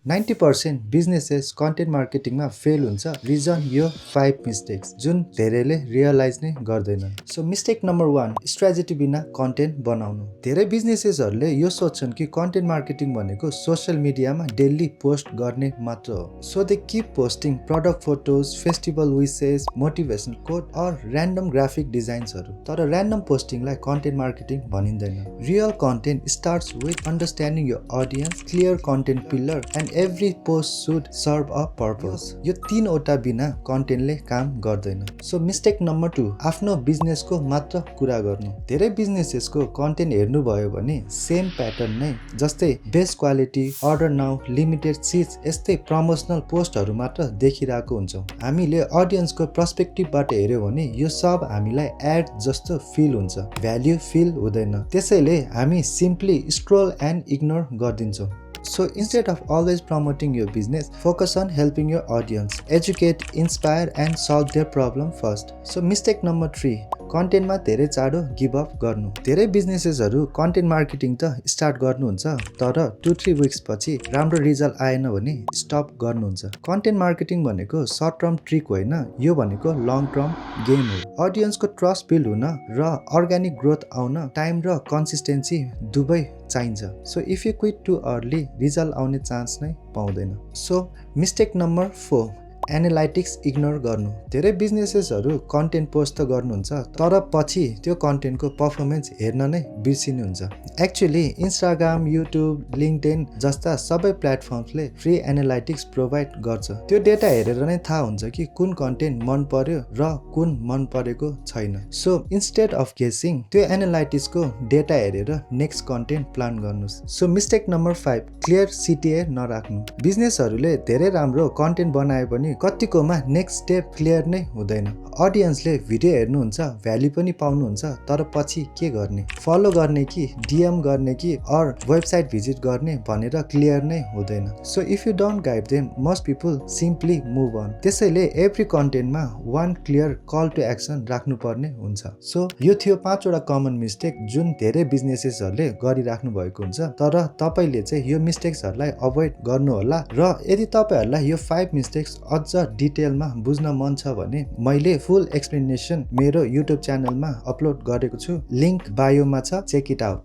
90% businesses content मार्केटिङमा fail हुन्छ। Reason यो 5 मिस्टेक्स जुन धेरैले रियलाइज नै गर्दैन। सो मिस्टेक नम्बर 1, स्ट्रेटेजी बिना कन्टेन्ट बनाउनु। धेरै बिजनेसेसहरूले यो सोच्छन् कि कन्टेन्ट मार्केटिङ भनेको सोसियल मिडियामा डेली पोस्ट गर्ने मात्र हो। So they keep posting product photos, festival wishes, motivational quote और र्यान्डम ग्राफिक डिजाइन्सहरू। तर र्यान्डम पोस्टिङलाई कन्टेन्ट मार्केटिङ भनिँदैन। Real content starts with understanding your audience, clear content pillar and every post should serve a purpose. यो 3 वटा बिना कन्टेन्टले काम गर्दैन। सो मिस्टेक नम्बर 2, आफ्नो बिजनेसको मात्र कुरा गर्नु। धेरै बिजनेसेसको कन्टेन्ट हेर्नुभयो भने सेम प्याटर्न नै, जस्तै best quality, order now, limited seats, यस्तै प्रमोसनल पोस्टहरू मात्र देखिरहेको हुन्छौँ। हामीले अडियन्सको पर्सपेक्टिभबाट हेऱ्यौँ भने यो सब हामीलाई एड जस्तो फिल हुन्छ, भ्याल्यु फिल हुँदैन। त्यसैले हामी सिम्पली स्क्रोल एन्ड इग्नोर गरिदिन्छौँ। So instead of always promoting your business, focus on helping your audience. Educate, inspire and solve their problem first. So mistake number 3, कन्टेन्टमा धेरै चाँडो गिभ अप गर्नु। धेरै बिजनेसेसहरू content marketing त start गर्नुहुन्छ, तर 2-3 weeks पछि राम्रो रिजल्ट आएन भने स्टप गर्नुहुन्छ। कन्टेन्ट मार्केटिङ भनेको सर्ट टर्म ट्रिक होइन, यो भनेको लङ टर्म गेम हो। अडियन्सको ट्रस्ट बिल्ड हुन र अर्ग्यानिक ग्रोथ आउन टाइम र कन्सिस्टेन्सी दुवै चाहिन्छ। So if you quit too early, result आउने चान्स नै पाउँदैन। So mistake number 4, analytics ignore गर्नु। धेरै बिजनेसेसहरू कन्टेन्ट पोस्ट त गर्नुहुन्छ, तर पछि त्यो कन्टेन्टको पर्फर्मेन्स हेर्न नै बिर्सिनुहुन्छ। एक्चुअली इन्स्टाग्राम, युट्युब, लिङ्क्डइन जस्ता सबै प्लेटफर्म्सले फ्री एनालाइटिक्स प्रोभाइड गर्छ। त्यो डेटा हेरेर नै थाहा हुन्छ कि कुन कन्टेन्ट मन पर्यो र कुन मन परेको छैन। सो इन्स्टेड अफ गेसिङ, त्यो एनालाइटिक्सको डेटा हेरेर नेक्स्ट कन्टेन्ट प्लान गर्नुहोस्। सो मिस्टेक नम्बर 5, क्लियर सिटिए नराख्नु। बिजनेसहरूले धेरै राम्रो कन्टेन्ट बनाए पनि कतिकोमा नेक्स्ट स्टेप क्लियर नै हुँदैन। अडियन्सले भिडियो हेर्नुहुन्छ, भ्याल्यु पनि पाउनुहुन्छ, तर पछि के गर्ने, फलो गर्ने कि डिएम गर्ने कि अर वेबसाइट भिजिट गर्ने भनेर क्लियर नै हुँदैन। So if you don't guide them, most people simply move on. त्यसैले एभ्री कन्टेन्टमा 1 क्लियर कल टु एक्सन राख्नुपर्ने हुन्छ। सो यो थियो 5 वटा कमन मिस्टेक जुन धेरै बिजनेसेसहरूले गरिराख्नु भएको हुन्छ, तर तपाईँले चाहिँ यो मिस्टेक्सहरूलाई अभोइड गर्नुहोला। र यदि तपाईँहरूलाई यो 5 मिस्टेक्स अझ डिटेलमा बुझ्न मन छ भने मैले फुल एक्सप्लेनेसन मेरो युट्युब च्यानलमा अपलोड गरेको छु, लिङ्क बायोमा छ, चेक इट आउट।